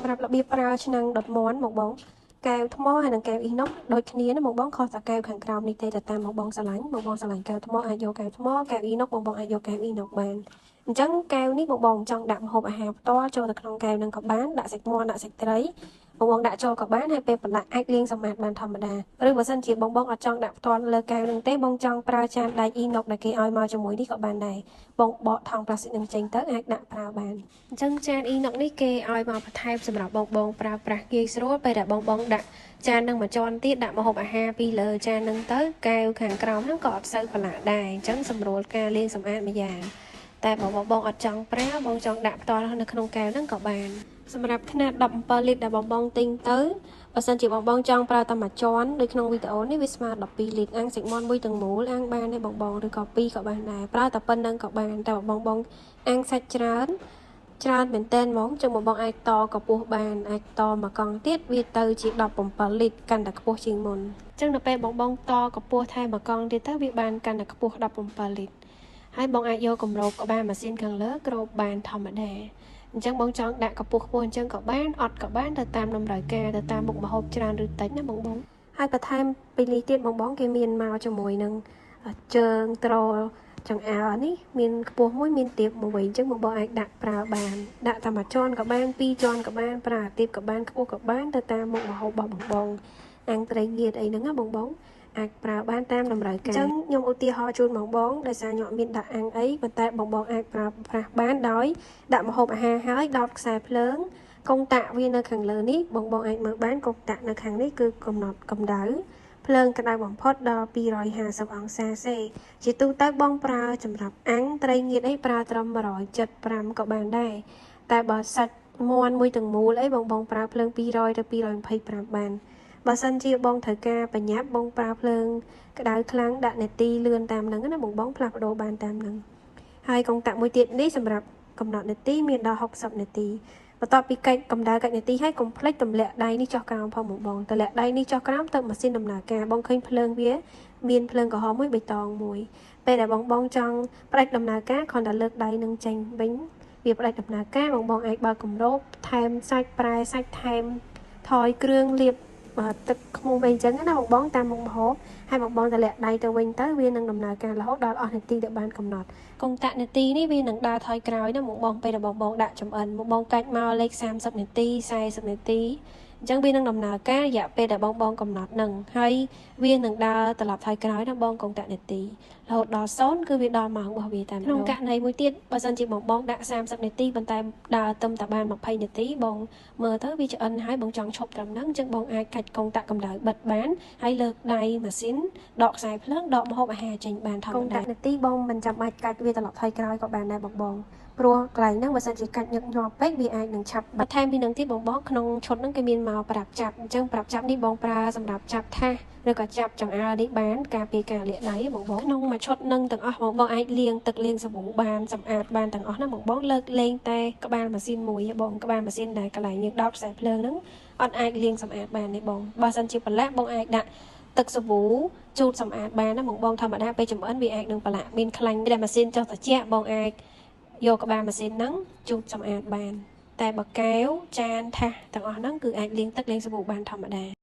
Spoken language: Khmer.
សម្រាប់របៀបប្រើឆ្នាំងដុតមាន់មកបងកែវថ្មហើយនិងកែវអ៊ីណុកដូចគ្នាណាមកបងខុសតែកែវខាងក្រោមនេះទេទៅតាមមកបងឆ្លាញ់កែវថ្មអាចយកកែវថ្មកែវអ៊ីណុកបងអាចយកកែវអ៊ីណុកបានអញ្ចឹងកែវនេះបងចង់ដាក់ម្ហូបអាហារផ្ទាល់ចូលទៅក្នុងកែវនឹងក៏បានដាក់សាច់មាន់ដាក់សាច់ត្រីបងដាក់ចូលក៏បានហើយពេលប្រឡាក់អាចលាងសម្អាតបានធម្មតាឬបើសិនជាបងអត់ចង់ដាក់ផ្ទាល់លើកែវនឹងទេបងចង់ប្រើចានដែកអ៊ីណុកដែលគេឲ្យមកជាមួយនេះក៏បានដែរបងបកថង់ប្លាស្ទិកនឹងចេញទៅអាចដាក់ប្រើបានអញ្ចឹងចានអ៊ីណុកនេះគេឲ្យមកបន្ថែមសម្រាប់បងប្រើប្រាស់ងាយស្រួលពេលដែលបងដាក់ចាននឹងមួយជាន់ទៀតដាក់ម្ហូបអាហារពីលើចាននឹងទៅកែវខាងក្រោមហ្នឹងក៏អត់សូវប្រឡាក់ដែរអញ្ចឹងសម្រួលការលាងសម្អាតម្យ៉ាងតែបងអត់ចង់ប្រើបងចង់ដាក់ផ្ទាល់នៅក្នុងកែវហ្នឹងក៏បានសម្រាប់ຂະຫນាត17លីត្រដែលបងទិញទៅបើសិនជាបងចង់ប្រើតែមួយជាន់ដូចក្នុងវីដេអូនេះវាស្មើ12លីត្រអាំងសាច់មាន់មួយទាំងមូលអាំងបានទេបងឬក៏2ក៏បានដែរប្រើតែប៉ុណ្្នឹងក៏បានតែបងអាំងសាច់ច្រើនមែនតើហ្មងចឹងបងអាចតកម្ពស់បានអាចតមួយកង់ទៀតវាទៅជា17លីត្រកាន់តែខ្ពស់ជាងមុនចឹងដល់ពេលបងតកម្ពស់ថែមមួយកង់ទៀតទៅវាបានកាន់តែខ្ពស់17លីត្រហើយបងអាចយកគម្របក្បាលម៉ាស៊ីនខាងលើគ្របបានធម្មតាអញ្ចឹងបងចង់ដាក់កម្ពស់ខ្ពស់អញ្ចឹងក៏បានអត់ក៏បានទៅតាមតម្រូវការទៅតាមមុខម្ហូបច្រើនឬតិចណាបងហើយបន្ថែមពីនេះទៀតបងគេមានមកជាមួយនឹងជើងត្រចង្អើនេះមានខ្ពស់មួយមានទាបមួយអញ្ចឹងបងអាចដាក់ប្រើបានដាក់តែមួយជាន់ក៏បានពីរជាន់ក៏បានប្រើទាបក៏បានខ្ពស់ក៏បានទៅតាមមុខម្ហូបរបស់បងអាំងត្រីងៀតអីហ្នឹងណាបងអាចប្រើបានតាមតម្រូវការអញ្ចឹងខ្ញុំឧទាហរណ៍ជូនបងដោយសារខ្ញុំមានដាក់អាំងអីប៉ុន្តែបងអាចប្រើប្រាស់បានដោយដាក់ម្ហូបអាហារហើយដោតខ្សែភ្លើងកុងតាក់វានៅខាងលើនេះបងអាចមើលបានកុងតាក់នៅខាងនេះគឺកំណត់កម្ដៅភ្លើងក្តៅបំផុតដល់250អង្សាសេជាទូទៅបងប្រើសម្រាប់អាំងត្រីងៀតអីប្រើត្រឹម175ក៏បានដែរតែបើសាច់មាន់មួយទាំងមូលអីបងប្រើភ្លើង200ទៅ225បានបើសិនជាបងត្រូវការបញ្ញាប់បងប្រើភ្លើងក្តៅខ្លាំងដាក់នាទីលឿនតាមហ្នឹងណាបងផ្លាស់ប្ដូរបានតាមហ្នឹងហើយកុងតាក់មួយទៀតនេះសម្រាប់កំណត់នាទីមានដល់60នាទីបន្ទាប់ពីកម្ដៅកាច់នាទីហើយកុំភ្លេចទម្លាក់ដៃនេះចុះក្រោមផងបងទម្លាក់ដៃនេះចុះក្រោមទៅម៉ាស៊ីនដំណើរការបងឃើញភ្លើងវាមានភ្លើងក្រហមមួយបៃតងមួយពេលដែលបងចង់ផ្ដាច់ដំណើរការគ្រាន់តែលើកដៃនឹងចេញវិញវាផ្ដាច់ដំណើរការបងអាចបើកគម្របថែមសាច់ប្រែសាច់ថែមថយគ្រឿងលាបទឹកខ្មុំអីចឹងណាបងតាមមុខម្ហូបហើយបងតម្លាក់ដៃទៅវិញទៅវានឹងដំណើរការរហូតដល់អស់នាទីដែលបានកំណត់កុងតាក់នាទីនេះវានឹងដើរថយក្រោយណាបងពេលដែលបងដាក់ចំអិនបងកាច់មកលេខ30នាទី40នាទីអញ្ចឹងវានឹងដំណើរការរយៈពេលដែលបងកំណត់នឹងហើយវានឹងដើរត្រឡប់ថយក្រោយណាបងកុងតាក់នាទីរហូតដល់0គឺវាដល់ម៉ោងរបស់វាតាមក្នុងករណីមួយទៀតបើសិនជាបងដាក់30នាទីប៉ុន្តែដើរទៅតែបាន20នាទីបងមើលទៅវាឆ្អិនហើយបងចង់ឈប់ត្រឹមហ្នឹងអញ្ចឹងបងអាចកាច់កុងតាក់កម្ដៅបិទបានហើយលើកដៃម៉ាស៊ីនដកខ្សែភ្លើងដកម្ហូបអាហារចេញបានធម្មតាកុងតាក់នាទីបងមិនចាំបាច់កាច់វាត្រឡប់ថយក្រោយក៏បានដែរបងព្រោះកន្លែងហ្នឹងបើសិនជាកាច់ញឹកញាប់ពេកវាអាចនឹងឆាប់បន្ថែមពីនឹងទៀតបងក្នុងឈុតហ្នឹងគេមានមកប្រាប់ចាប់អញ្ចឹងប្រាប់ចាប់នេះបងប្រើសម្រាប់ចាប់ថាសឬក៏ចាប់ចង្អើរនេះបានការពារការលាក់ដៃបងក្នុងមួយឈុតនឹងទាំងអស់បងអាចលាងទឹកលាងសាប៊ូបានសម្អាតបានទាំងអស់ណាបងលើកលែងតែក្បាលម៉ាស៊ីនមួយបងក្បាលម៉ាស៊ីនដែលកន្លែងយើងដោតខ្សែភ្លើងហ្នឹងអត់អាចលាងសម្អាតបានទេបងបើសិនជាប្រឡាក់បងអាចដាក់ទឹកសាប៊ូជូតសម្អាតបានណាបងធម្មតាពេលចម្អិនវាអាចនឹងប្រឡាក់មានខ្លាញ់ដែលម៉ាស៊ីនចុះត្រជាក់បងអាចយកក្បាលម៉ាស៊ីនហ្នឹងជូតសម្អាតបានតែបើកែវចានថាសទាំងអស់ហ្នឹងគឺអាចលាងទឹកលាងសាប៊ូបានធម្មតា